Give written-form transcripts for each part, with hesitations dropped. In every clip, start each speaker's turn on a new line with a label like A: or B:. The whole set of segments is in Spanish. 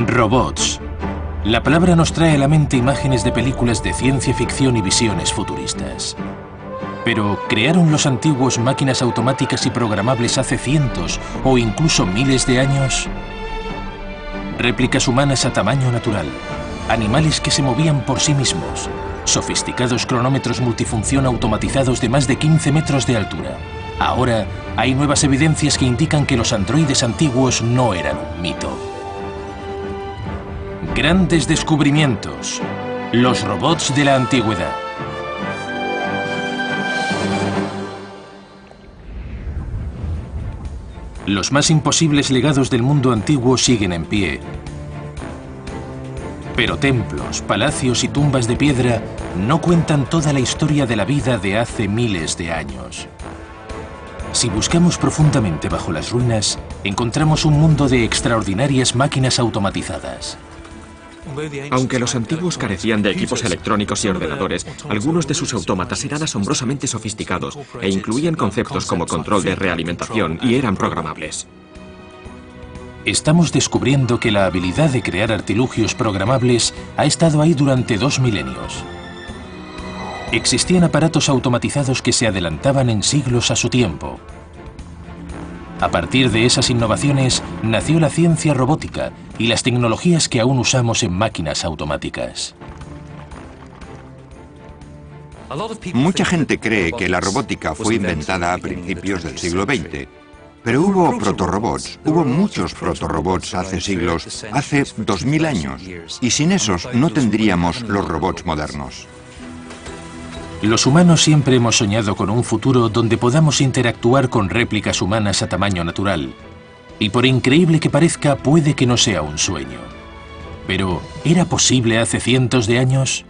A: Robots. La palabra nos trae a la mente imágenes de películas de ciencia ficción y visiones futuristas. Pero, ¿crearon los antiguos máquinas automáticas y programables hace cientos o incluso miles de años? Réplicas humanas a tamaño natural, animales que se movían por sí mismos, sofisticados cronómetros multifunción automatizados de más de 15 metros de altura. Ahora, hay nuevas evidencias que indican que los androides antiguos no eran un mito. Grandes descubrimientos. Los robots de la antigüedad. Los más imposibles legados del mundo antiguo siguen en pie. Pero templos, palacios y tumbas de piedra no cuentan toda la historia de la vida de hace miles de años. Si buscamos profundamente bajo las ruinas, encontramos un mundo de extraordinarias máquinas automatizadas.
B: Aunque los antiguos carecían de equipos electrónicos y ordenadores, algunos de sus autómatas eran asombrosamente sofisticados e incluían conceptos como control de realimentación y eran programables.
A: Estamos descubriendo que la habilidad de crear artilugios programables ha estado ahí durante 2 milenios. Existían aparatos automatizados que se adelantaban en siglos a su tiempo. A partir de esas innovaciones nació la ciencia robótica y las tecnologías que aún usamos en máquinas automáticas.
C: Mucha gente cree que la robótica fue inventada a principios del siglo XX. Pero hubo protorobots, hubo muchos protorobots hace siglos, hace 2000 años. Y sin esos no tendríamos los robots modernos.
A: Los humanos siempre hemos soñado con un futuro donde podamos interactuar con réplicas humanas a tamaño natural. Y por increíble que parezca, puede que no sea un sueño. Pero, ¿era posible hace cientos de años?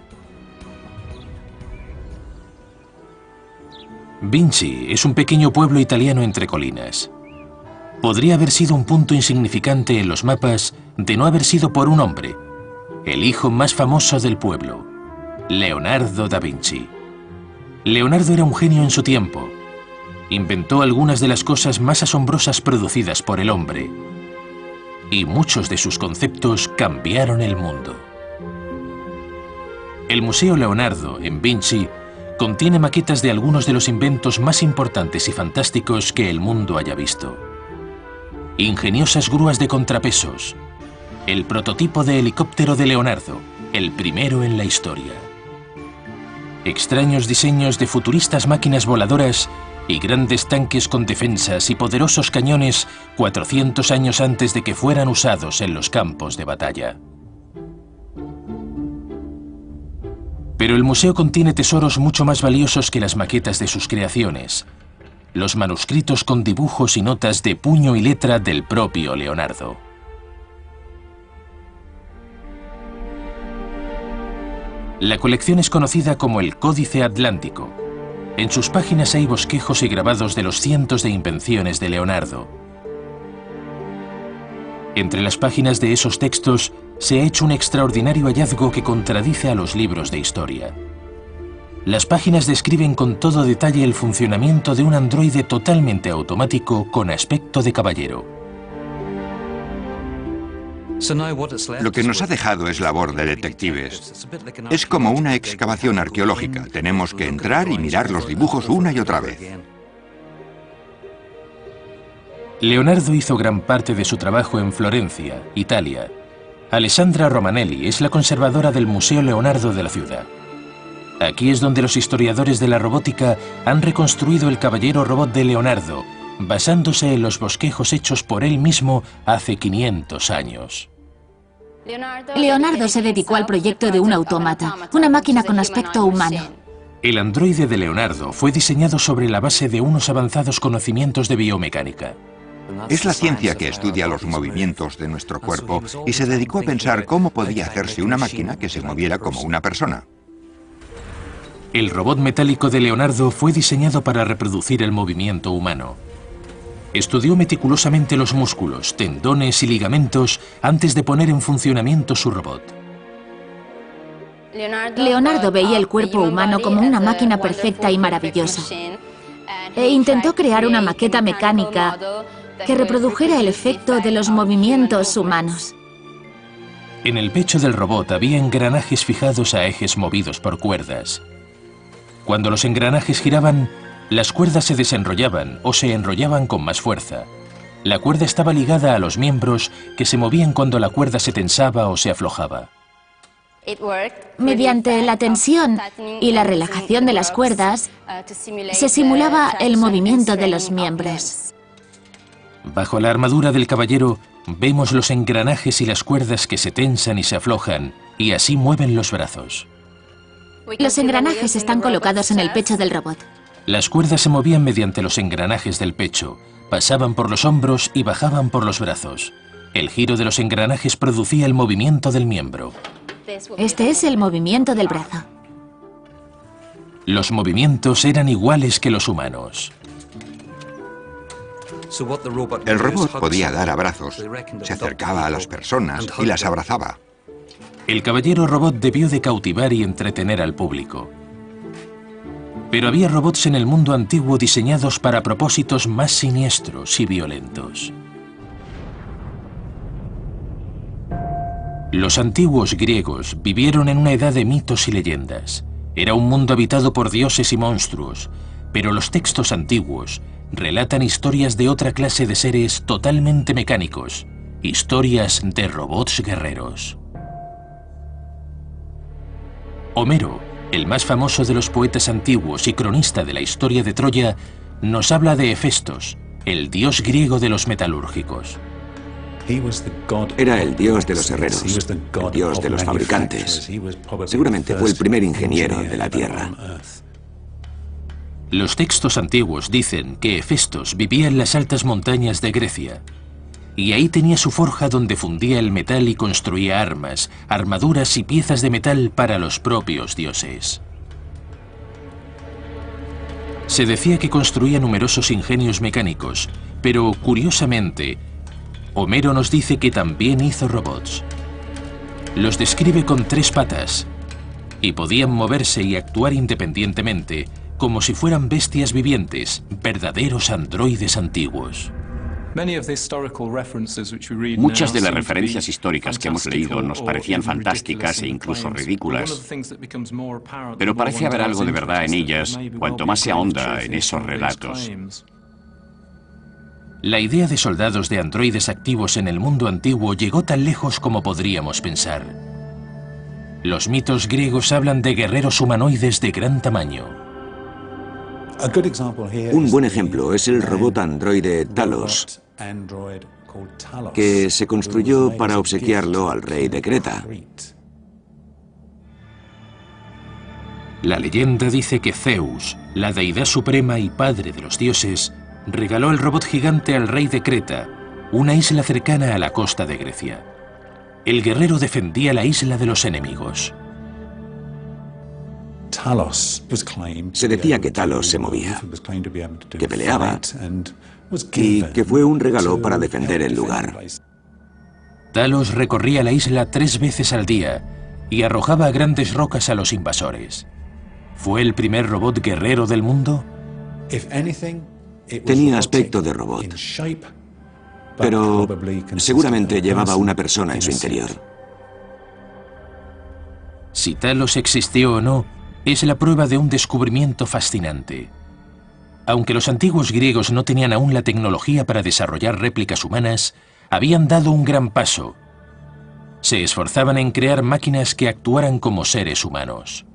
A: Vinci es un pequeño pueblo italiano entre colinas. Podría haber sido un punto insignificante en los mapas de no haber sido por un hombre, el hijo más famoso del pueblo, Leonardo da Vinci. Leonardo era un genio en su tiempo. Inventó algunas de las cosas más asombrosas producidas por el hombre. Y muchos de sus conceptos cambiaron el mundo. El Museo Leonardo, en Vinci, contiene maquetas de algunos de los inventos más importantes y fantásticos que el mundo haya visto. Ingeniosas grúas de contrapesos. El prototipo de helicóptero de Leonardo, el primero en la historia. Extraños diseños de futuristas máquinas voladoras y grandes tanques con defensas y poderosos cañones 400 años antes de que fueran usados en los campos de batalla. Pero el museo contiene tesoros mucho más valiosos que las maquetas de sus creaciones, los manuscritos con dibujos y notas de puño y letra del propio Leonardo. La colección es conocida como el Códice Atlántico. En sus páginas hay bosquejos y grabados de los cientos de invenciones de Leonardo. Entre las páginas de esos textos se ha hecho un extraordinario hallazgo que contradice a los libros de historia. Las páginas describen con todo detalle el funcionamiento de un androide totalmente automático con aspecto de caballero.
C: Lo que nos ha dejado es labor de detectives. Es como una excavación arqueológica. Tenemos que entrar y mirar los dibujos una y otra vez.
A: Leonardo hizo gran parte de su trabajo en Florencia, Italia. Alessandra Romanelli es la conservadora del Museo Leonardo de la ciudad. Aquí es donde los historiadores de la robótica han reconstruido el caballero robot de Leonardo, basándose en los bosquejos hechos por él mismo hace 500 años.
D: Leonardo se dedicó al proyecto de un autómata, una máquina con aspecto humano.
A: El androide de Leonardo fue diseñado sobre la base de unos avanzados conocimientos de biomecánica.
C: Es la ciencia que estudia los movimientos de nuestro cuerpo y se dedicó a pensar cómo podía hacerse una máquina que se moviera como una persona.
A: El robot metálico de Leonardo fue diseñado para reproducir el movimiento humano. Estudió meticulosamente los músculos, tendones y ligamentos antes de poner en funcionamiento su robot.
D: Leonardo veía el cuerpo humano como una máquina perfecta y maravillosa. E intentó crear una maqueta mecánica que reprodujera el efecto de los movimientos humanos.
A: En el pecho del robot había engranajes fijados a ejes movidos por cuerdas. Cuando los engranajes giraban, las cuerdas se desenrollaban o se enrollaban con más fuerza. La cuerda estaba ligada a los miembros que se movían cuando la cuerda se tensaba o se aflojaba.
D: Mediante la tensión y la relajación de las cuerdas, se simulaba el movimiento de los miembros.
A: Bajo la armadura del caballero, vemos los engranajes y las cuerdas que se tensan y se aflojan, y así mueven los brazos.
D: Los engranajes están colocados en el pecho del robot.
A: Las cuerdas se movían mediante los engranajes del pecho, pasaban por los hombros y bajaban por los brazos. El giro de los engranajes producía el movimiento del miembro.
D: Este es el movimiento del brazo.
A: Los movimientos eran iguales que los humanos.
C: El robot podía dar abrazos, se acercaba a las personas y las abrazaba.
A: El caballero robot debió de cautivar y entretener al público. Pero había robots en el mundo antiguo diseñados para propósitos más siniestros y violentos. Los antiguos griegos vivieron en una edad de mitos y leyendas. Era un mundo habitado por dioses y monstruos, pero los textos antiguos relatan historias de otra clase de seres totalmente mecánicos, historias de robots guerreros. Homero, el más famoso de los poetas antiguos y cronista de la historia de Troya, nos habla de Hefestos, el dios griego de los metalúrgicos.
E: Era el dios de los herreros, el dios de los fabricantes. Seguramente fue el primer ingeniero de la Tierra.
A: Los textos antiguos dicen que Hefestos vivía en las altas montañas de Grecia, y ahí tenía su forja donde fundía el metal y construía armas, armaduras y piezas de metal para los propios dioses. Se decía que construía numerosos ingenios mecánicos, pero curiosamente, Homero nos dice que también hizo robots. Los describe con 3 patas, y podían moverse y actuar independientemente, como si fueran bestias vivientes, verdaderos androides antiguos.
F: Muchas de las referencias históricas que hemos leído nos parecían fantásticas e incluso ridículas, pero parece haber algo de verdad en ellas cuanto más se ahonda en esos relatos.
A: La idea de soldados de androides activos en el mundo antiguo llegó tan lejos como podríamos pensar. Los mitos griegos hablan de guerreros humanoides de gran tamaño.
E: Un buen ejemplo es el robot androide Talos, que se construyó para obsequiarlo al rey de Creta.
A: La leyenda dice que Zeus, la deidad suprema y padre de los dioses, regaló el robot gigante al rey de Creta, una isla cercana a la costa de Grecia. El guerrero defendía la isla de los enemigos.
E: Se decía que Talos se movía, que peleaba y que fue un regalo para defender el lugar.
A: Talos recorría la isla 3 veces al día y arrojaba grandes rocas a los invasores. ¿Fue el primer robot guerrero del mundo?
E: Tenía aspecto de robot, pero seguramente llevaba una persona en su interior.
A: Si Talos existió o no, es la prueba de un descubrimiento fascinante. Aunque los antiguos griegos no tenían aún la tecnología para desarrollar réplicas humanas, habían dado un gran paso. Se esforzaban en crear máquinas que actuaran como seres humanos.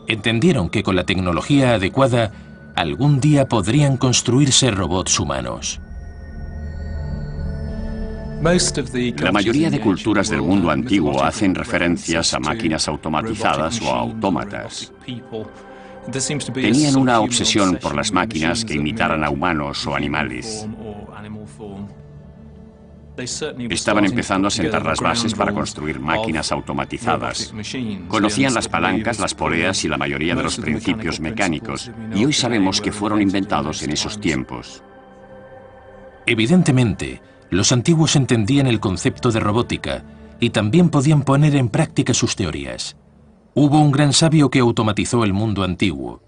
A: Entendieron que con la tecnología adecuada, algún día podrían construirse robots humanos.
F: La mayoría de culturas del mundo antiguo hacen referencias a máquinas automatizadas o a autómatas. Tenían una obsesión por las máquinas que imitaran a humanos o animales. Estaban empezando a sentar las bases para construir máquinas automatizadas. Conocían las palancas, las poleas y la mayoría de los principios mecánicos, y hoy sabemos que fueron inventados en esos tiempos.
A: Evidentemente, los antiguos entendían el concepto de robótica y también podían poner en práctica sus teorías. Hubo un gran sabio que automatizó el mundo antiguo.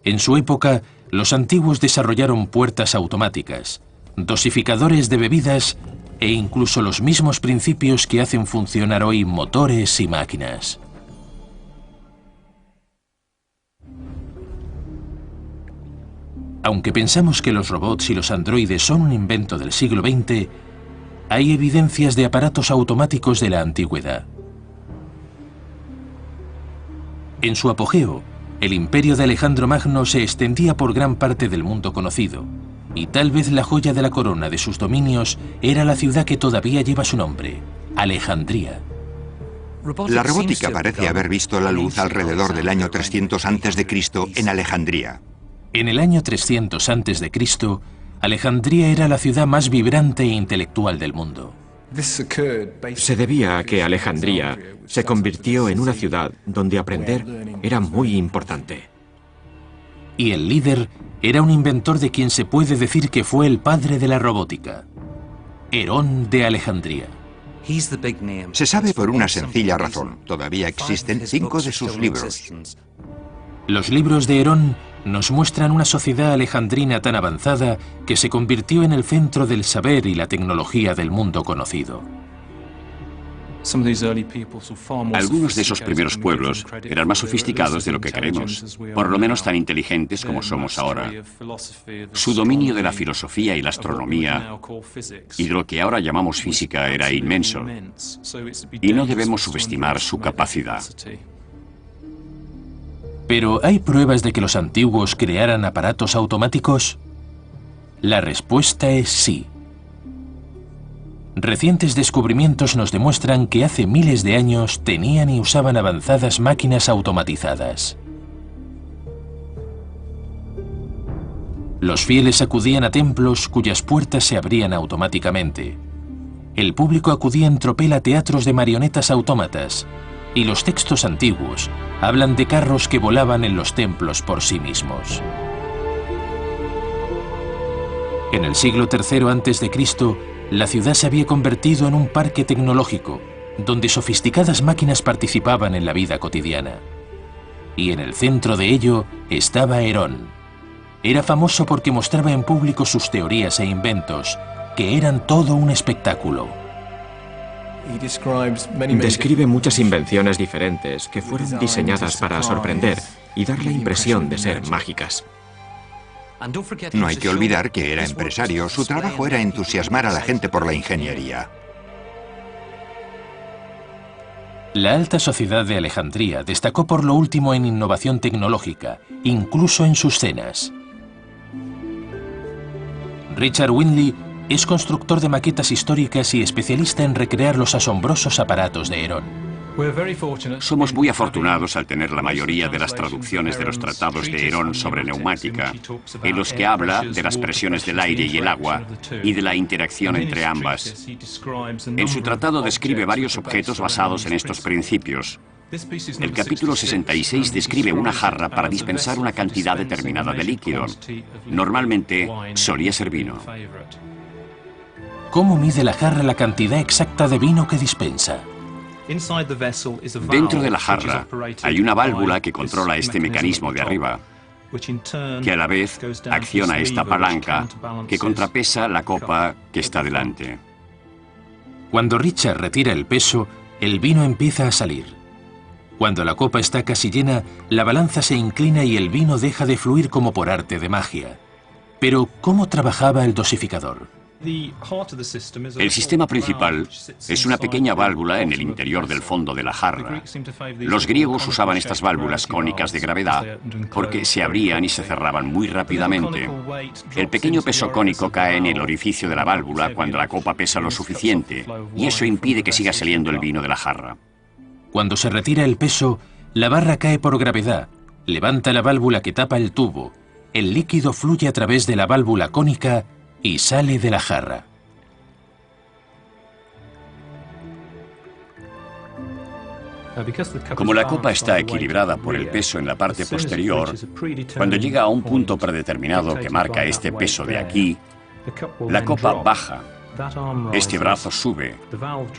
A: En su época, los antiguos desarrollaron puertas automáticas, dosificadores de bebidas e incluso los mismos principios que hacen funcionar hoy motores y máquinas. Aunque pensamos que los robots y los androides son un invento del siglo XX, hay evidencias de aparatos automáticos de la antigüedad. En su apogeo, el imperio de Alejandro Magno se extendía por gran parte del mundo conocido, y tal vez la joya de la corona de sus dominios era la ciudad que todavía lleva su nombre, Alejandría.
C: La robótica parece haber visto la luz alrededor del año 300 a.C. en Alejandría.
A: En el año 300 a.C., Alejandría era la ciudad más vibrante e intelectual del mundo.
B: Se debía a que Alejandría se convirtió en una ciudad donde aprender era muy importante.
A: Y el líder era un inventor de quien se puede decir que fue el padre de la robótica, Herón de Alejandría.
C: Se sabe por una sencilla razón. Todavía existen 5 de sus libros.
A: Los libros de Herón nos muestran una sociedad alejandrina tan avanzada que se convirtió en el centro del saber y la tecnología del mundo conocido.
F: Algunos de esos primeros pueblos eran más sofisticados de lo que creemos, por lo menos tan inteligentes como somos ahora. Su dominio de la filosofía y la astronomía y de lo que ahora llamamos física era inmenso, y no debemos subestimar su capacidad.
A: ¿Pero hay pruebas de que los antiguos crearan aparatos automáticos? La respuesta es sí. Recientes descubrimientos nos demuestran que hace miles de años tenían y usaban avanzadas máquinas automatizadas. Los fieles acudían a templos cuyas puertas se abrían automáticamente. El público acudía en tropel a teatros de marionetas autómatas, y los textos antiguos hablan de carros que volaban en los templos por sí mismos. En el siglo III a.C., la ciudad se había convertido en un parque tecnológico, donde sofisticadas máquinas participaban en la vida cotidiana. Y en el centro de ello estaba Herón. Era famoso porque mostraba en público sus teorías e inventos, que eran todo un espectáculo.
B: Describe muchas invenciones diferentes que fueron diseñadas para sorprender y dar la impresión de ser mágicas.
C: No hay que olvidar que era empresario. Su trabajo era entusiasmar a la gente por la ingeniería.
A: La alta sociedad de Alejandría destacó por lo último en innovación tecnológica, incluso en sus cenas. Richard Windley es constructor de maquetas históricas y especialista en recrear los asombrosos aparatos de Herón.
F: Somos muy afortunados al tener la mayoría de las traducciones de los tratados de Herón sobre neumática, en los que habla de las presiones del aire y el agua y de la interacción entre ambas. En su tratado describe varios objetos basados en estos principios. El capítulo 66 describe una jarra para dispensar una cantidad determinada de líquido. Normalmente solía ser vino.
A: ¿Cómo mide la jarra la cantidad exacta de vino que dispensa?
F: Dentro de la jarra hay una válvula que controla este mecanismo de arriba, que a la vez acciona esta palanca que contrapesa la copa que está delante.
A: Cuando Richard retira el peso, el vino empieza a salir. Cuando la copa está casi llena, la balanza se inclina y el vino deja de fluir como por arte de magia. Pero, ¿cómo trabajaba el dosificador?
F: El sistema principal es una pequeña válvula en el interior del fondo de la jarra. Los griegos usaban estas válvulas cónicas de gravedad porque se abrían y se cerraban muy rápidamente. El pequeño peso cónico cae en el orificio de la válvula cuando la copa pesa lo suficiente, y eso impide que siga saliendo el vino de la jarra.
A: Cuando se retira el peso, la barra cae por gravedad, levanta la válvula que tapa el tubo, el líquido fluye a través de la válvula cónica y sale de la jarra.
F: Como la copa está equilibrada por el peso en la parte posterior, cuando llega a un punto predeterminado que marca este peso de aquí, la copa baja. Este brazo sube,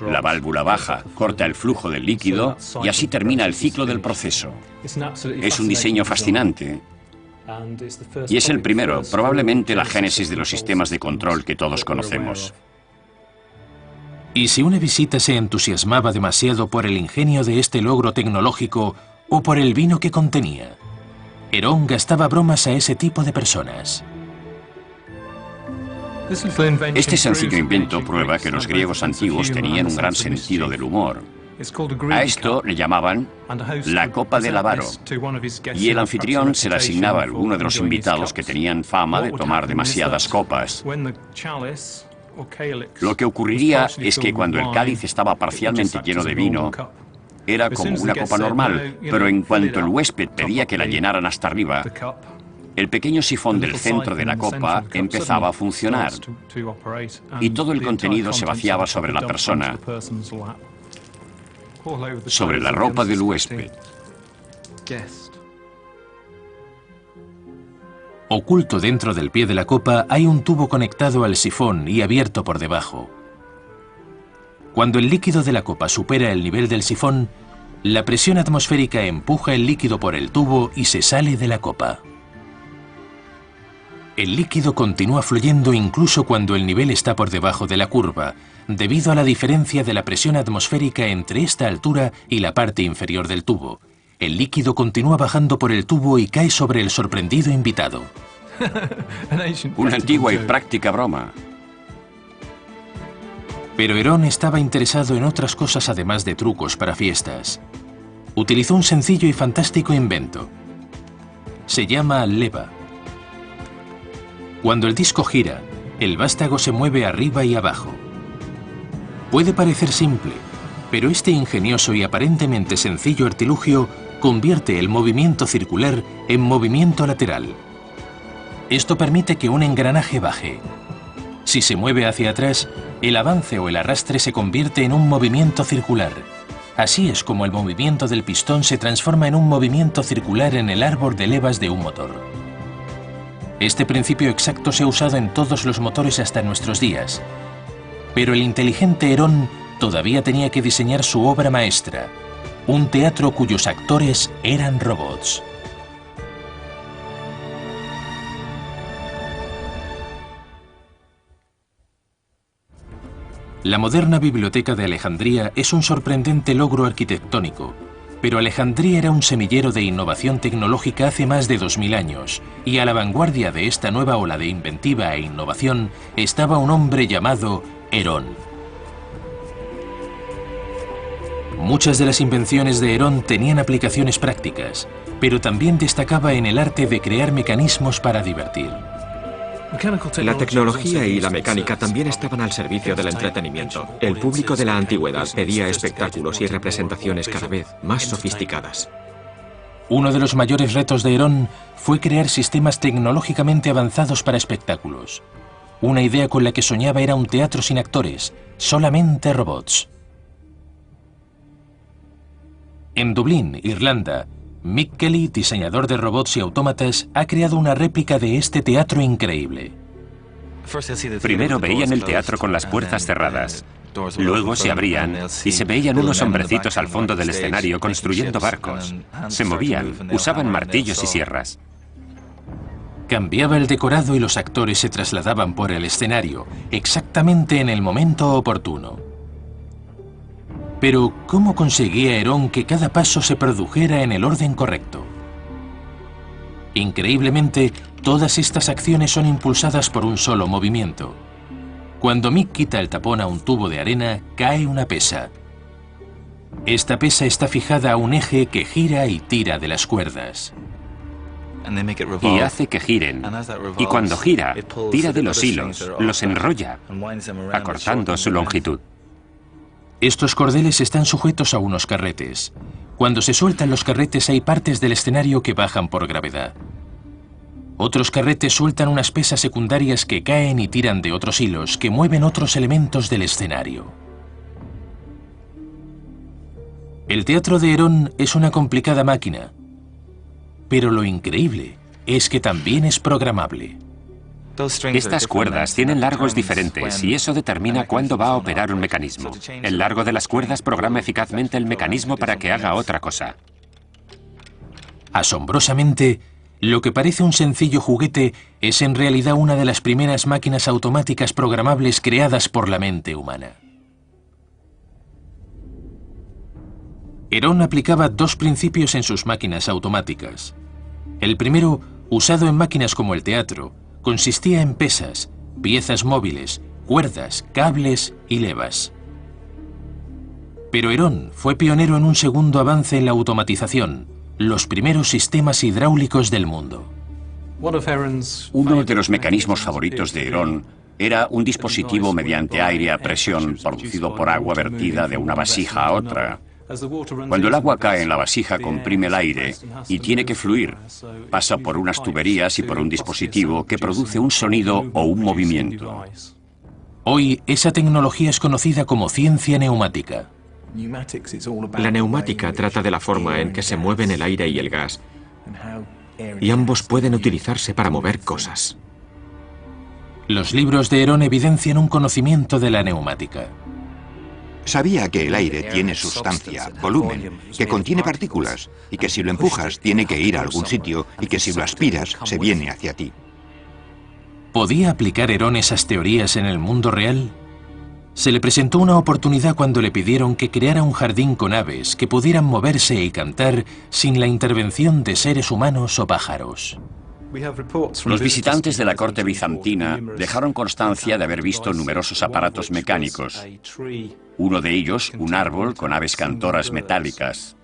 F: la válvula baja, corta el flujo del líquido y así termina el ciclo del proceso. Es un diseño fascinante. Y es el primero, probablemente la génesis de los sistemas de control que todos conocemos.
A: Y si una visita se entusiasmaba demasiado por el ingenio de este logro tecnológico o por el vino que contenía, Herón gastaba bromas a ese tipo de personas.
F: Este sencillo invento prueba que los griegos antiguos tenían un gran sentido del humor. A esto le llamaban la copa del avaro, y el anfitrión se le asignaba a alguno de los invitados que tenían fama de tomar demasiadas copas. Lo que ocurriría es que cuando el cáliz estaba parcialmente lleno de vino, era como una copa normal, pero en cuanto el huésped pedía que la llenaran hasta arriba, el pequeño sifón del centro de la copa empezaba a funcionar y todo el contenido se vaciaba sobre la persona, sobre la ropa del huésped.
A: Oculto dentro del pie de la copa hay un tubo conectado al sifón y abierto por debajo. Cuando el líquido de la copa supera el nivel del sifón, la presión atmosférica empuja el líquido por el tubo y se sale de la copa. El líquido continúa fluyendo incluso cuando el nivel está por debajo de la curva, debido a la diferencia de la presión atmosférica entre esta altura y la parte inferior del tubo. El líquido continúa bajando por el tubo y cae sobre el sorprendido invitado.
F: Una antigua y práctica broma.
A: Pero Herón estaba interesado en otras cosas además de trucos para fiestas. Utilizó un sencillo y fantástico invento. Se llama leva. Cuando el disco gira, el vástago se mueve arriba y abajo. Puede parecer simple, pero este ingenioso y aparentemente sencillo artilugio convierte el movimiento circular en movimiento lateral. Esto permite que un engranaje baje. Si se mueve hacia atrás, el avance o el arrastre se convierte en un movimiento circular. Así es como el movimiento del pistón se transforma en un movimiento circular en el árbol de levas de un motor. Este principio exacto se ha usado en todos los motores hasta nuestros días. Pero el inteligente Herón todavía tenía que diseñar su obra maestra, un teatro cuyos actores eran robots. La moderna biblioteca de Alejandría es un sorprendente logro arquitectónico, pero Alejandría era un semillero de innovación tecnológica hace más de 2000 años, y a la vanguardia de esta nueva ola de inventiva e innovación estaba un hombre llamado Herón. Muchas de las invenciones de Herón tenían aplicaciones prácticas, pero también destacaba en el arte de crear mecanismos para divertir.
B: La tecnología y la mecánica también estaban al servicio del entretenimiento. El público de la antigüedad pedía espectáculos y representaciones cada vez más sofisticadas.
A: Uno de los mayores retos de Herón fue crear sistemas tecnológicamente avanzados para espectáculos. Una idea con la que soñaba era un teatro sin actores, solamente robots. En Dublín, Irlanda, Mick Kelly, diseñador de robots y autómatas, ha creado una réplica de este teatro increíble.
G: Primero veían el teatro con las puertas cerradas. Luego se abrían y se veían unos hombrecitos al fondo del escenario construyendo barcos. Se movían, usaban martillos y sierras.
A: Cambiaba el decorado y los actores se trasladaban por el escenario, exactamente en el momento oportuno. Pero, ¿cómo conseguía Herón que cada paso se produjera en el orden correcto? Increíblemente, todas estas acciones son impulsadas por un solo movimiento. Cuando Mick quita el tapón a un tubo de arena, cae una pesa. Esta pesa está fijada a un eje que gira y tira de las cuerdas.
G: Y hace que giren. Y cuando gira, tira de los hilos, los enrolla, acortando su longitud.
A: Estos cordeles están sujetos a unos carretes. Cuando se sueltan los carretes hay partes del escenario que bajan por gravedad. Otros carretes sueltan unas pesas secundarias que caen y tiran de otros hilos que mueven otros elementos del escenario. El teatro de Herón es una complicada máquina, pero lo increíble es que también es programable.
G: Estas cuerdas tienen largos diferentes y eso determina cuándo va a operar un mecanismo. El largo de las cuerdas programa eficazmente el mecanismo para que haga otra cosa.
A: Asombrosamente, lo que parece un sencillo juguete es en realidad una de las primeras máquinas automáticas programables creadas por la mente humana. Herón aplicaba dos principios en sus máquinas automáticas. El primero, usado en máquinas como el teatro, consistía en pesas, piezas móviles, cuerdas, cables y levas. Pero Herón fue pionero en un segundo avance en la automatización, los primeros sistemas hidráulicos del mundo.
F: Uno de los mecanismos favoritos de Herón era un dispositivo mediante aire a presión producido por agua vertida de una vasija a otra. Cuando el agua cae en la vasija, comprime el aire y tiene que fluir. Pasa por unas tuberías y por un dispositivo que produce un sonido o un movimiento.
A: Hoy, esa tecnología es conocida como ciencia neumática.
B: La neumática trata de la forma en que se mueven el aire y el gas, y ambos pueden utilizarse para mover cosas.
A: Los libros de Herón evidencian un conocimiento de la neumática.
C: Sabía que el aire tiene sustancia, volumen, que contiene partículas, y que si lo empujas tiene que ir a algún sitio, y que si lo aspiras se viene hacia ti.
A: ¿Podía aplicar Herón esas teorías en el mundo real? Se le presentó una oportunidad cuando le pidieron que creara un jardín con aves que pudieran moverse y cantar sin la intervención de seres humanos o pájaros.
F: Los visitantes de la corte bizantina dejaron constancia de haber visto numerosos aparatos mecánicos. Uno de ellos, un árbol con aves cantoras metálicas.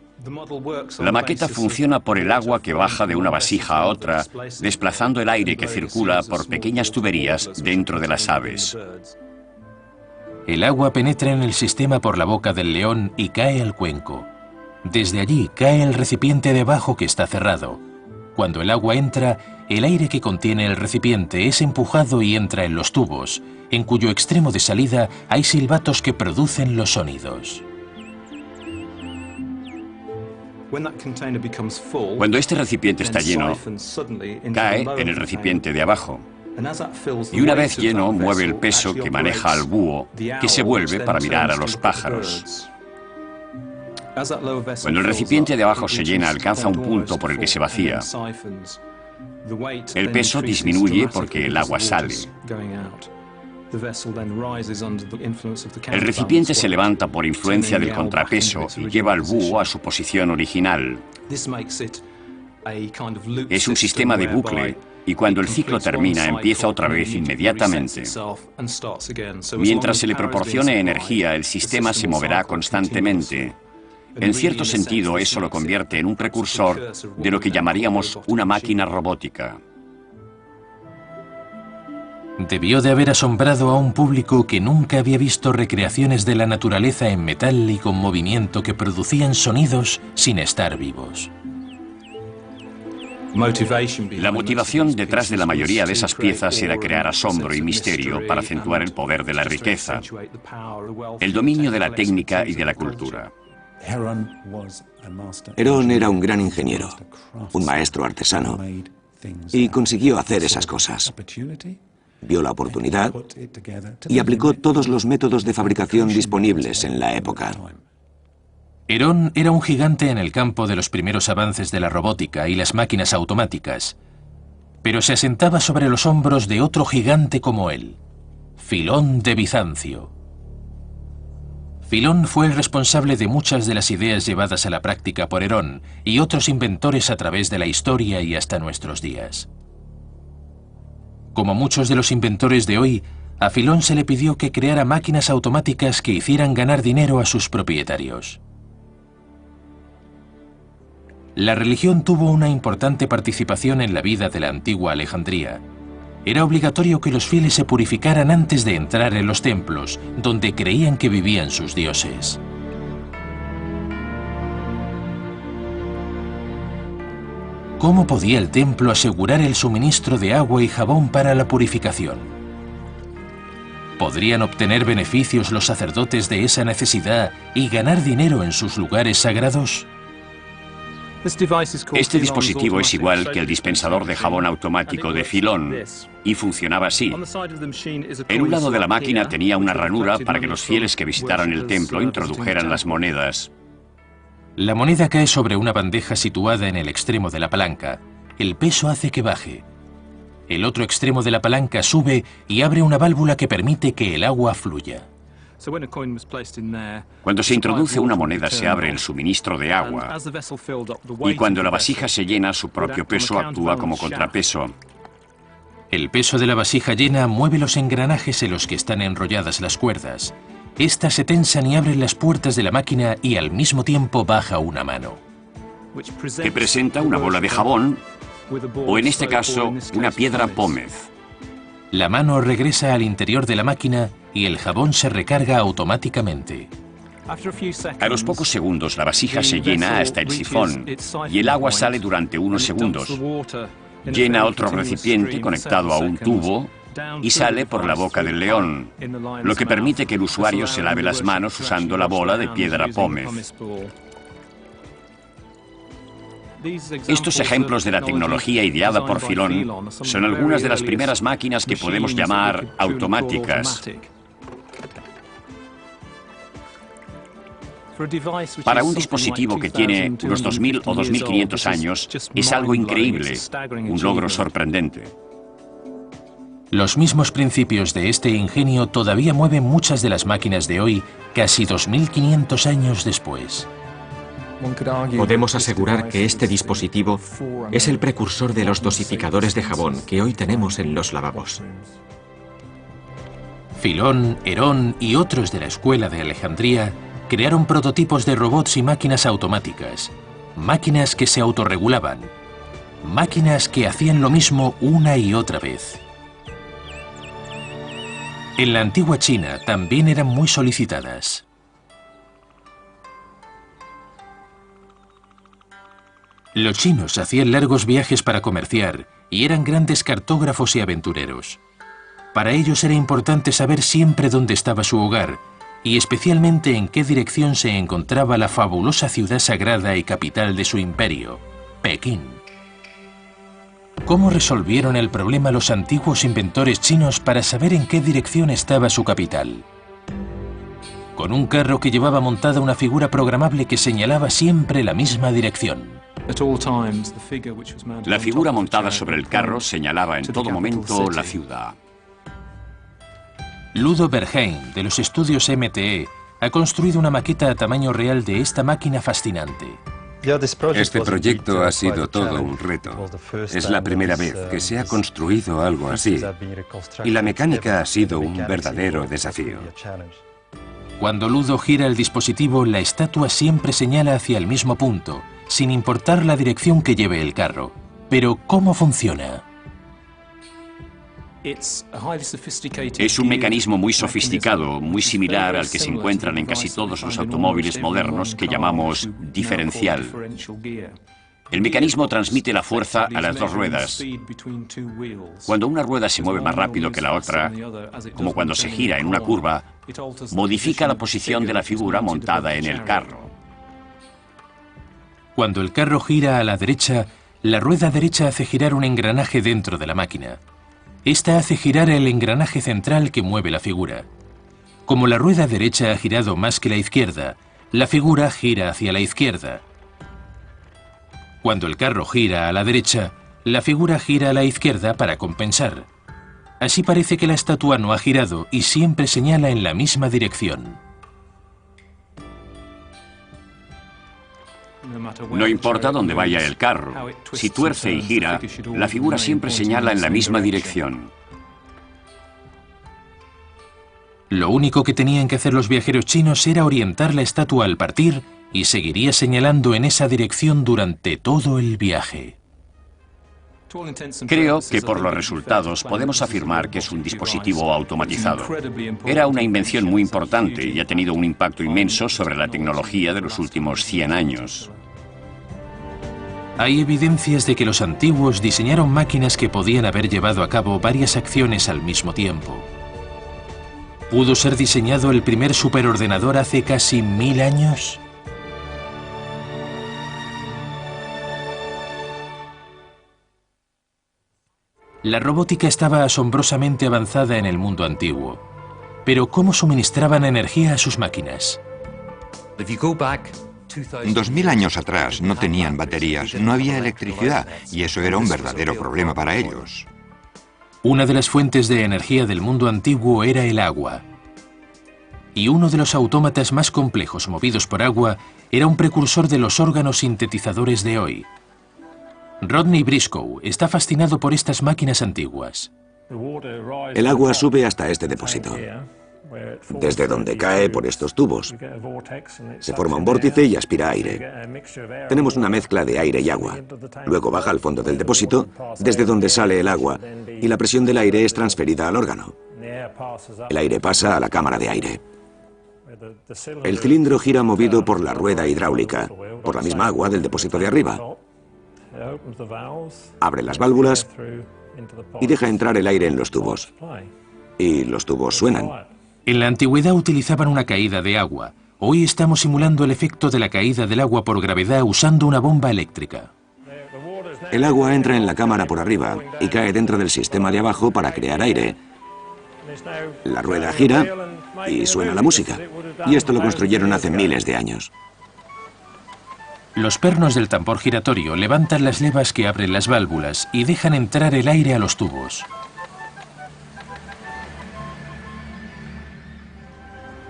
F: La maqueta funciona por el agua que baja de una vasija a otra, desplazando el aire que circula por pequeñas tuberías dentro de las aves.
A: El agua penetra en el sistema por la boca del león y cae al cuenco. Desde allí cae el recipiente de abajo que está cerrado. Cuando el agua entra, el aire que contiene el recipiente es empujado y entra en los tubos, en cuyo extremo de salida hay silbatos que producen los sonidos.
F: Cuando este recipiente está lleno, cae en el recipiente de abajo. Y una vez lleno, mueve el peso que maneja al búho, que se vuelve para mirar a los pájaros. Cuando el recipiente de abajo se llena, alcanza un punto por el que se vacía. El peso disminuye porque el agua sale. El recipiente se levanta por influencia del contrapeso y lleva al búho a su posición original. Es un sistema de bucle, y cuando el ciclo termina, empieza otra vez inmediatamente. Mientras se le proporcione energía, el sistema se moverá constantemente. En cierto sentido, eso lo convierte en un precursor de lo que llamaríamos una máquina robótica.
A: Debió de haber asombrado a un público que nunca había visto recreaciones de la naturaleza en metal y con movimiento que producían sonidos sin estar vivos.
F: La motivación detrás de la mayoría de esas piezas era crear asombro y misterio para acentuar el poder de la riqueza, el dominio de la técnica y de la cultura.
E: Herón era un gran ingeniero, un maestro artesano, y consiguió hacer esas cosas. Vio la oportunidad y aplicó todos los métodos de fabricación disponibles en la época.
A: Herón era un gigante en el campo de los primeros avances de la robótica y las máquinas automáticas, pero se asentaba sobre los hombros de otro gigante como él, Filón de Bizancio. Filón fue el responsable de muchas de las ideas llevadas a la práctica por Herón y otros inventores a través de la historia y hasta nuestros días. Como muchos de los inventores de hoy, a Filón se le pidió que creara máquinas automáticas que hicieran ganar dinero a sus propietarios. La religión tuvo una importante participación en la vida de la antigua Alejandría. Era obligatorio que los fieles se purificaran antes de entrar en los templos, donde creían que vivían sus dioses. ¿Cómo podía el templo asegurar el suministro de agua y jabón para la purificación? ¿Podrían obtener beneficios los sacerdotes de esa necesidad y ganar dinero en sus lugares sagrados?
F: Este dispositivo es igual que el dispensador de jabón automático de Filón, y funcionaba así. En un lado de la máquina tenía una ranura para que los fieles que visitaran el templo introdujeran las monedas.
A: La moneda cae sobre una bandeja situada en el extremo de la palanca. El peso hace que baje. El otro extremo de la palanca sube y abre una válvula que permite que el agua fluya.
F: Cuando se introduce una moneda se abre el suministro de agua y cuando la vasija se llena su propio peso actúa como contrapeso.
A: El peso de la vasija llena mueve los engranajes en los que están enrolladas las cuerdas. Estas se tensan y abren las puertas de la máquina y al mismo tiempo baja una mano,
F: que presenta una bola de jabón o en este caso una piedra pómez.
A: La mano regresa al interior de la máquina y el jabón se recarga automáticamente.
F: A los pocos segundos la vasija se llena hasta el sifón y el agua sale durante unos segundos. Llena otro recipiente conectado a un tubo y sale por la boca del león, lo que permite que el usuario se lave las manos usando la bola de piedra pómez. Estos ejemplos de la tecnología ideada por Filón son algunas de las primeras máquinas que podemos llamar automáticas. Para un dispositivo que tiene unos 2000 o 2500 años, es algo increíble, un logro sorprendente.
A: Los mismos principios de este ingenio todavía mueven muchas de las máquinas de hoy, casi 2500 años después.
B: Podemos asegurar que este dispositivo es el precursor de los dosificadores de jabón que hoy tenemos en los lavabos.
A: Filón, Herón y otros de la escuela de Alejandría crearon prototipos de robots y máquinas automáticas, máquinas que se autorregulaban, máquinas que hacían lo mismo una y otra vez. En la antigua China también eran muy solicitadas. Los chinos hacían largos viajes para comerciar y eran grandes cartógrafos y aventureros. Para ellos era importante saber siempre dónde estaba su hogar y especialmente en qué dirección se encontraba la fabulosa ciudad sagrada y capital de su imperio, Pekín. ¿Cómo resolvieron el problema los antiguos inventores chinos para saber en qué dirección estaba su capital? Con un carro que llevaba montada una figura programable que señalaba siempre la misma dirección.
F: La figura montada sobre el carro señalaba en todo momento la ciudad.
A: Ludo Bergheim, de los estudios MTE, ha construido una maqueta a tamaño real de esta máquina fascinante.
H: Este proyecto ha sido todo un reto. Es la primera vez que se ha construido algo así, y la mecánica ha sido un verdadero desafío.
A: Cuando Ludo gira el dispositivo, la estatua siempre señala hacia el mismo punto, sin importar la dirección que lleve el carro. Pero, ¿cómo funciona?
F: Es un mecanismo muy sofisticado, muy similar al que se encuentran en casi todos los automóviles modernos que llamamos diferencial. El mecanismo transmite la fuerza a las dos ruedas. Cuando una rueda se mueve más rápido que la otra, como cuando se gira en una curva, modifica la posición de la figura montada en el carro.
A: Cuando el carro gira a la derecha, la rueda derecha hace girar un engranaje dentro de la máquina. Esta hace girar el engranaje central que mueve la figura. Como la rueda derecha ha girado más que la izquierda, la figura gira hacia la izquierda. Cuando el carro gira a la derecha, la figura gira a la izquierda para compensar. Así parece que la estatua no ha girado y siempre señala en la misma dirección.
F: No importa dónde vaya el carro, si tuerce y gira, la figura siempre señala en la misma dirección.
A: Lo único que tenían que hacer los viajeros chinos era orientar la estatua al partir y seguiría señalando en esa dirección durante todo el viaje.
F: Creo que por los resultados podemos afirmar que es un dispositivo automatizado. Era una invención muy importante y ha tenido un impacto inmenso sobre la tecnología de los últimos 100 años.
A: Hay evidencias de que los antiguos diseñaron máquinas que podían haber llevado a cabo varias acciones al mismo tiempo. ¿Pudo ser diseñado el primer superordenador hace casi 1000 años? La robótica estaba asombrosamente avanzada en el mundo antiguo. Pero ¿cómo suministraban energía a sus máquinas?
C: 2000 años atrás no tenían baterías, no había electricidad, y eso era un verdadero problema para ellos.
A: Una de las fuentes de energía del mundo antiguo era el agua. y uno de los autómatas más complejos movidos por agua era un precursor de los órganos sintetizadores de hoy. Rodney Briscoe está fascinado por estas máquinas antiguas.
E: El agua sube hasta este depósito, desde donde cae por estos tubos. Se forma un vórtice y aspira aire. Tenemos una mezcla de aire y agua. Luego baja al fondo del depósito, desde donde sale el agua, y la presión del aire es transferida al órgano. El aire pasa a la cámara de aire. El cilindro gira movido por la rueda hidráulica, por la misma agua del depósito de arriba. Abre las válvulas y deja entrar el aire en los tubos. Y los tubos suenan.
A: En la antigüedad utilizaban una caída de agua. Hoy estamos simulando el efecto de la caída del agua por gravedad usando una bomba eléctrica.
E: El agua entra en la cámara por arriba y cae dentro del sistema de abajo para crear aire. La rueda gira y suena la música. Y esto lo construyeron hace miles de años.
A: Los pernos del tambor giratorio levantan las levas que abren las válvulas y dejan entrar el aire a los tubos.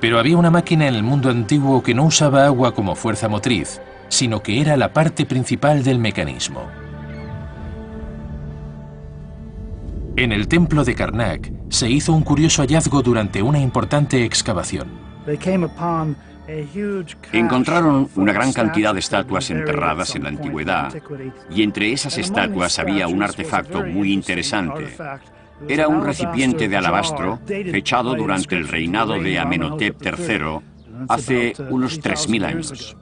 A: Pero había una máquina en el mundo antiguo que no usaba agua como fuerza motriz, sino que era la parte principal del mecanismo. En el templo de Karnak se hizo un curioso hallazgo durante una importante excavación.
F: Encontraron una gran cantidad de estatuas enterradas en la antigüedad, y entre esas estatuas había un artefacto muy interesante. Era un recipiente de alabastro fechado durante el reinado de Amenhotep III hace unos 3000 años.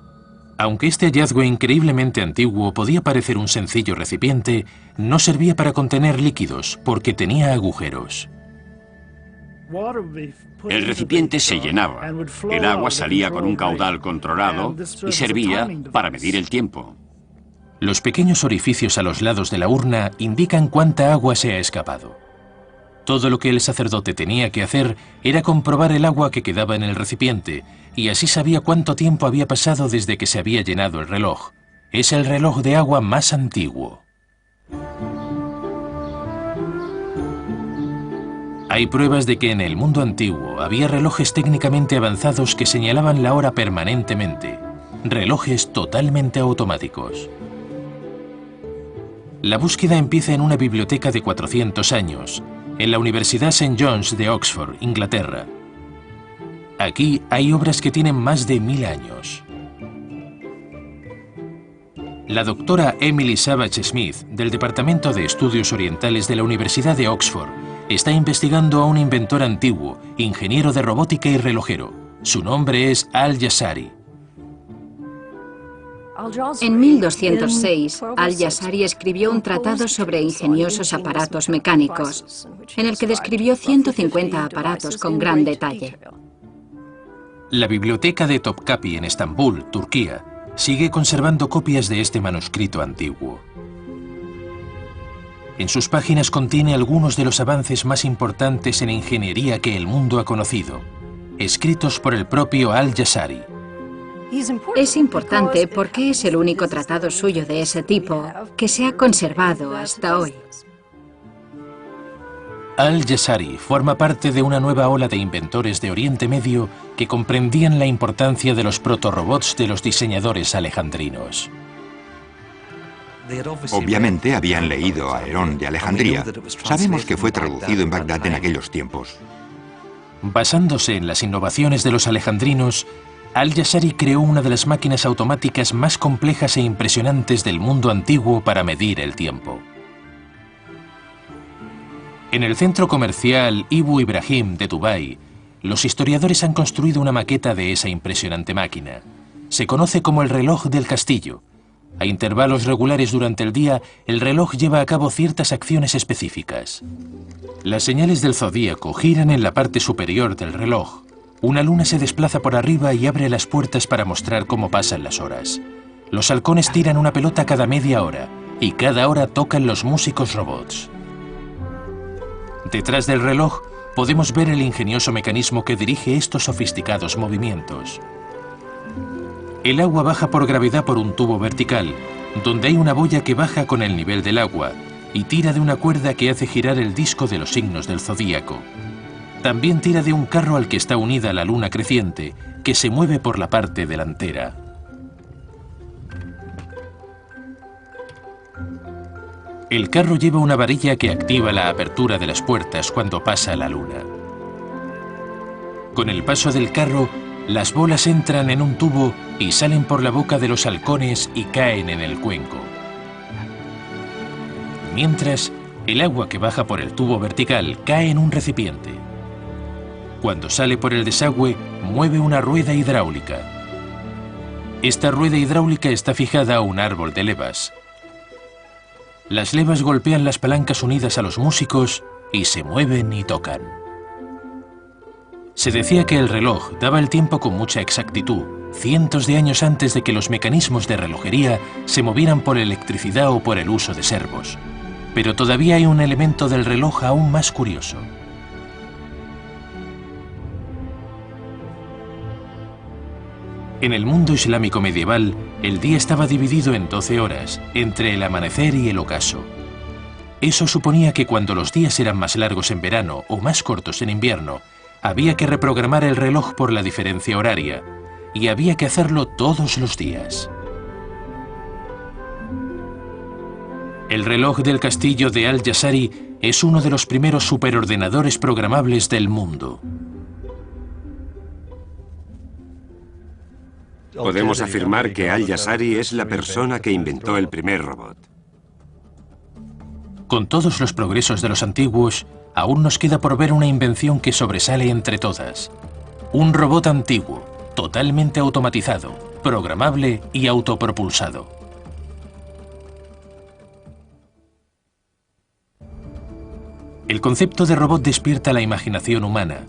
A: Aunque este hallazgo increíblemente antiguo podía parecer un sencillo recipiente, no servía para contener líquidos porque tenía agujeros.
F: El recipiente se llenaba, el agua salía con un caudal controlado y servía para medir el tiempo.
A: Los pequeños orificios a los lados de la urna indican cuánta agua se ha escapado. Todo lo que el sacerdote tenía que hacer era comprobar el agua que quedaba en el recipiente, y así sabía cuánto tiempo había pasado desde que se había llenado el reloj. Es el reloj de agua más antiguo. Hay pruebas de que en el mundo antiguo había relojes técnicamente avanzados que señalaban la hora permanentemente, relojes totalmente automáticos. La búsqueda empieza en una biblioteca de 400 años, en la Universidad St. John's de Oxford, Inglaterra. Aquí hay obras que tienen más de 1000 años. La doctora Emily Savage Smith, del Departamento de Estudios Orientales de la Universidad de Oxford, está investigando a un inventor antiguo, ingeniero de robótica y relojero. Su nombre es Al-Jazari.
I: En 1206, Al-Jazari escribió un tratado sobre ingeniosos aparatos mecánicos, en el que describió 150 aparatos con gran detalle.
A: La biblioteca de Topkapi en Estambul, Turquía, sigue conservando copias de este manuscrito antiguo. En sus páginas contiene algunos de los avances más importantes en ingeniería que el mundo ha conocido, escritos por el propio Al-Jazari.
I: Es importante porque es el único tratado suyo de ese tipo que se ha conservado hasta hoy.
A: Al-Jazari forma parte de una nueva ola de inventores de Oriente Medio que comprendían la importancia de los protorobots de los diseñadores alejandrinos.
C: Obviamente habían leído a Herón de Alejandría. Sabemos que fue traducido en Bagdad en aquellos tiempos.
A: Basándose en las innovaciones de los alejandrinos, Al-Jazari creó una de las máquinas automáticas más complejas e impresionantes del mundo antiguo para medir el tiempo. En el centro comercial Ibu Ibrahim de Dubái, los historiadores han construido una maqueta de esa impresionante máquina. Se conoce como el reloj del castillo. A intervalos regulares durante el día, el reloj lleva a cabo ciertas acciones específicas. Las señales del zodíaco giran en la parte superior del reloj. Una luna se desplaza por arriba y abre las puertas para mostrar cómo pasan las horas. Los halcones tiran una pelota cada media hora, y cada hora tocan los músicos robots. Detrás del reloj podemos ver el ingenioso mecanismo que dirige estos sofisticados movimientos. El agua baja por gravedad por un tubo vertical, donde hay una boya que baja con el nivel del agua y tira de una cuerda que hace girar el disco de los signos del zodíaco. también tira de un carro al que está unida la luna creciente, que se mueve por la parte delantera. El carro lleva una varilla que activa la apertura de las puertas cuando pasa la luna. Con el paso del carro, las bolas entran en un tubo y salen por la boca de los halcones y caen en el cuenco. Mientras, el agua que baja por el tubo vertical cae en un recipiente. Cuando sale por el desagüe, mueve una rueda hidráulica. Esta rueda hidráulica está fijada a un árbol de levas. Las levas golpean las palancas unidas a los músicos y se mueven y tocan. Se decía que el reloj daba el tiempo con mucha exactitud, cientos de años antes de que los mecanismos de relojería se movieran por electricidad o por el uso de servos. Pero todavía hay un elemento del reloj aún más curioso. En el mundo islámico medieval, el día estaba dividido en 12 horas, entre el amanecer y el ocaso. Eso suponía que cuando los días eran más largos en verano o más cortos en invierno, había que reprogramar el reloj por la diferencia horaria, y había que hacerlo todos los días. El reloj del castillo de Al-Jazari es uno de los primeros superordenadores programables del mundo.
H: Podemos afirmar que Al-Jazari es la persona que inventó el primer robot.
A: Con todos los progresos de los antiguos, aún nos queda por ver una invención que sobresale entre todas. Un robot antiguo, totalmente automatizado, programable y autopropulsado. El concepto de robot despierta la imaginación humana.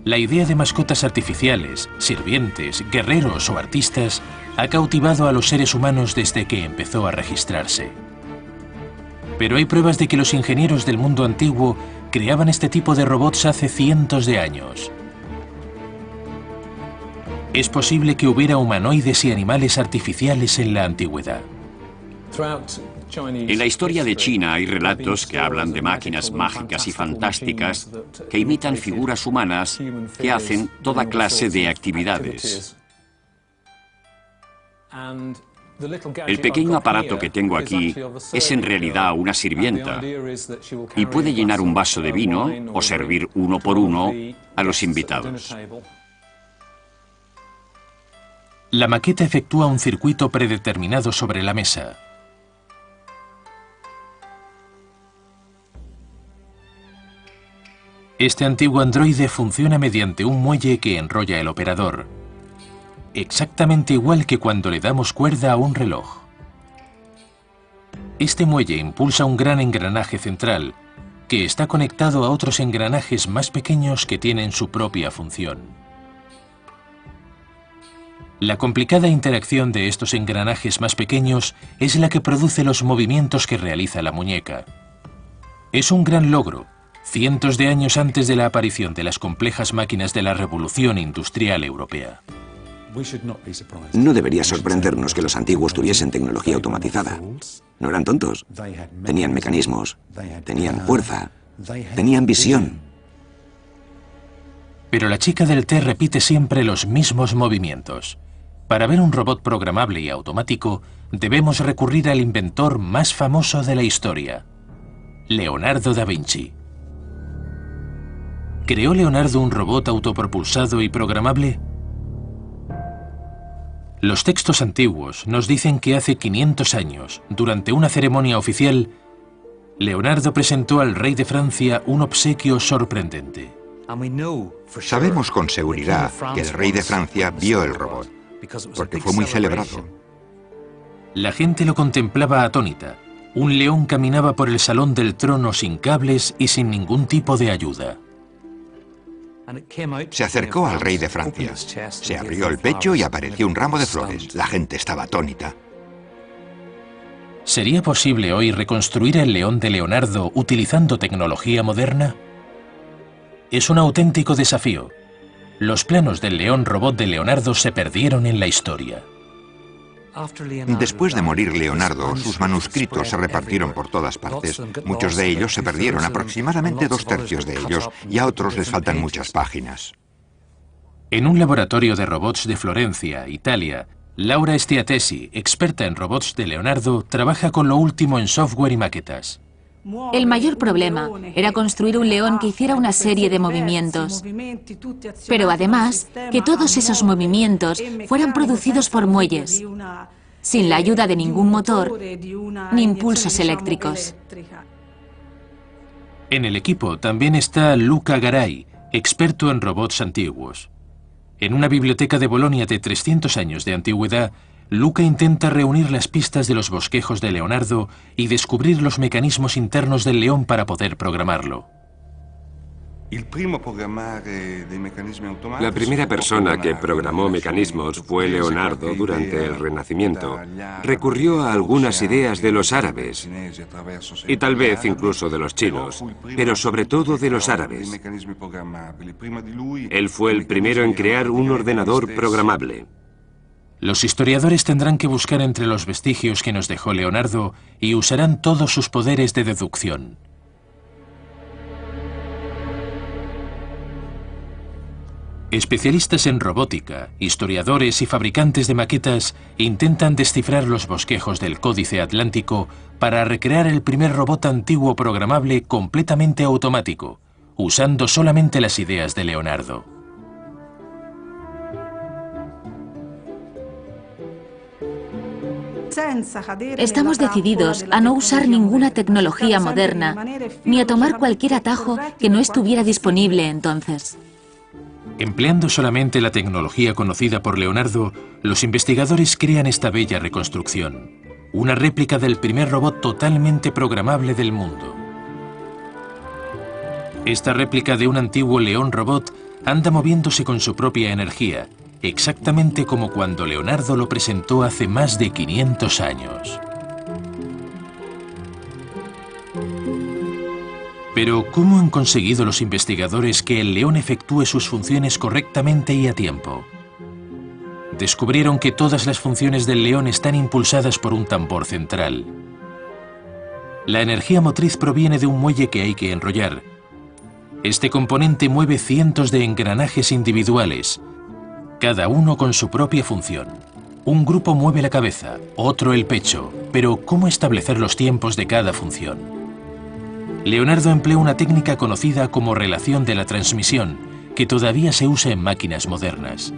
A: La idea de mascotas artificiales, sirvientes, guerreros o artistas ha cautivado a los seres humanos desde que empezó a registrarse. Pero hay pruebas de que los ingenieros del mundo antiguo creaban este tipo de robots hace cientos de años. Es posible que hubiera humanoides y animales artificiales en la antigüedad.
F: En la historia de China hay relatos que hablan de máquinas mágicas y fantásticas que imitan figuras humanas que hacen toda clase de actividades. El pequeño aparato que tengo aquí es en realidad una sirvienta y puede llenar un vaso de vino o servir uno por uno a los invitados.
A: La maqueta efectúa un circuito predeterminado sobre la mesa. Este antiguo androide funciona mediante un muelle que enrolla el operador, exactamente igual que cuando le damos cuerda a un reloj. Este muelle impulsa un gran engranaje central, que está conectado a otros engranajes más pequeños que tienen su propia función. La complicada interacción de estos engranajes más pequeños es la que produce los movimientos que realiza la muñeca. Es un gran logro, cientos de años antes de la aparición de las complejas máquinas de la Revolución Industrial Europea.
E: No debería sorprendernos que los antiguos tuviesen tecnología automatizada. No eran tontos. Tenían mecanismos, tenían fuerza, tenían visión.
A: Pero la chica del té repite siempre los mismos movimientos. Para ver un robot programable y automático, debemos recurrir al inventor más famoso de la historia, Leonardo da Vinci. ¿Creó Leonardo un robot autopropulsado y programable? Los textos antiguos nos dicen que hace 500 años, durante una ceremonia oficial, Leonardo presentó al rey de Francia un obsequio sorprendente.
C: Sabemos con seguridad que el rey de Francia vio el robot, porque fue muy celebrado.
A: La gente lo contemplaba atónita. Un león caminaba por el salón del trono sin cables y sin ningún tipo de ayuda.
C: Se acercó al rey de Francia, se abrió el pecho y apareció un ramo de flores. La gente estaba atónita.
A: ¿Sería posible hoy reconstruir el león de Leonardo utilizando tecnología moderna? Es un auténtico desafío. Los planos del león robot de Leonardo se perdieron en la historia.
C: Después de morir Leonardo, sus manuscritos se repartieron por todas partes. Muchos de ellos se perdieron, aproximadamente 2/3 de ellos, y a otros les faltan muchas páginas.
A: En un laboratorio de robots de Florencia, Italia, Laura Stiatesi, experta en robots de Leonardo, trabaja con lo último en software y maquetas.
D: El mayor problema era construir un león que hiciera una serie de movimientos, pero además que todos esos movimientos fueran producidos por muelles, sin la ayuda de ningún motor ni impulsos eléctricos.
A: En el equipo también está Luca Garay, experto en robots antiguos. En una biblioteca de Bolonia de 300 años de antigüedad, Luca intenta reunir las pistas de los bosquejos de Leonardo y descubrir los mecanismos internos del león para poder programarlo.
H: La primera persona que programó mecanismos fue Leonardo durante el Renacimiento. Recurrió a algunas ideas de los árabes y tal vez incluso de los chinos, pero sobre todo de los árabes. Él fue el primero en crear un ordenador programable.
A: Los historiadores tendrán que buscar entre los vestigios que nos dejó Leonardo y usarán todos sus poderes de deducción. Especialistas en robótica, historiadores y fabricantes de maquetas intentan descifrar los bosquejos del Códice Atlántico para recrear el primer robot antiguo programable completamente automático, usando solamente las ideas de Leonardo.
D: Estamos decididos a no usar ninguna tecnología moderna, ni a tomar cualquier atajo que no estuviera disponible entonces.
A: Empleando solamente la tecnología conocida por Leonardo, los investigadores crean esta bella reconstrucción, una réplica del primer robot totalmente programable del mundo. Esta réplica de un antiguo león robot anda moviéndose con su propia energía, exactamente como cuando Leonardo lo presentó hace más de 500 años. Pero, ¿cómo han conseguido los investigadores que el león efectúe sus funciones correctamente y a tiempo? Descubrieron que todas las funciones del león están impulsadas por un tambor central. La energía motriz proviene de un muelle que hay que enrollar. Este componente mueve cientos de engranajes individuales, cada uno con su propia función. Un grupo mueve la cabeza, otro el pecho, pero ¿cómo establecer los tiempos de cada función? Leonardo empleó una técnica conocida como relación de la transmisión, que todavía se usa en máquinas modernas.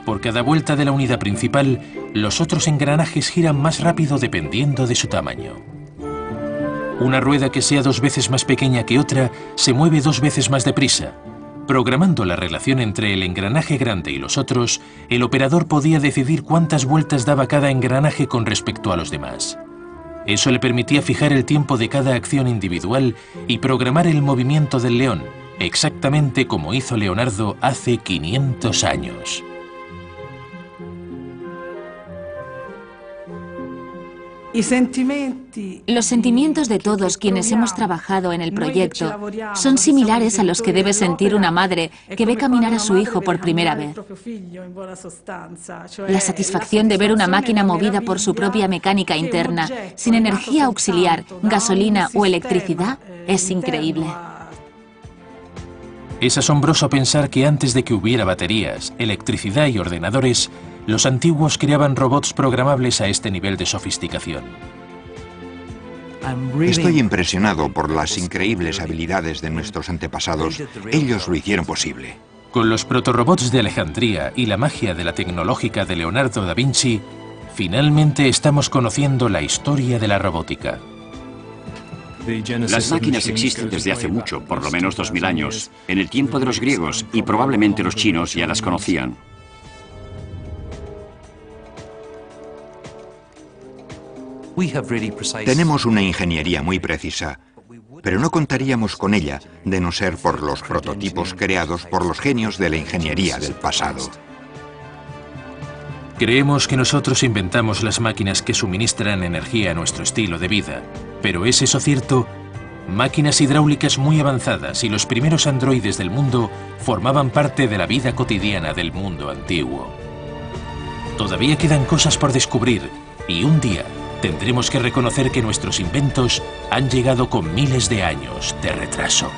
A: Por cada vuelta de la unidad principal, los otros engranajes giran más rápido dependiendo de su tamaño. Una rueda que sea 2 veces más pequeña que otra se mueve 2 veces más deprisa. Programando la relación entre el engranaje grande y los otros, el operador podía decidir cuántas vueltas daba cada engranaje con respecto a los demás. Eso le permitía fijar el tiempo de cada acción individual y programar el movimiento del león, exactamente como hizo Leonardo hace 500 años.
D: Los sentimientos de todos quienes hemos trabajado en el proyecto son similares a los que debe sentir una madre que ve caminar a su hijo por primera vez. La satisfacción de ver una máquina movida por su propia mecánica interna, sin energía auxiliar, gasolina o electricidad, es increíble.
A: Es asombroso pensar que antes de que hubiera baterías, electricidad y ordenadores, los antiguos creaban robots programables a este nivel de sofisticación.
C: Estoy impresionado por las increíbles habilidades de nuestros antepasados. Ellos lo hicieron posible.
A: Con los protorobots de Alejandría y la magia de la tecnológica de Leonardo da Vinci, finalmente estamos conociendo la historia de la robótica.
F: Las máquinas existen desde hace mucho, por lo menos 2000 años, en el tiempo de los griegos, y probablemente los chinos ya las conocían.
C: Tenemos una ingeniería muy precisa, pero no contaríamos con ella de no ser por los prototipos creados por los genios de la ingeniería del pasado.
A: Creemos que nosotros inventamos las máquinas que suministran energía a nuestro estilo de vida, pero ¿es eso cierto? Máquinas hidráulicas muy avanzadas y los primeros androides del mundo formaban parte de la vida cotidiana del mundo antiguo. Todavía quedan cosas por descubrir y un día tendremos que reconocer que nuestros inventos han llegado con miles de años de retraso.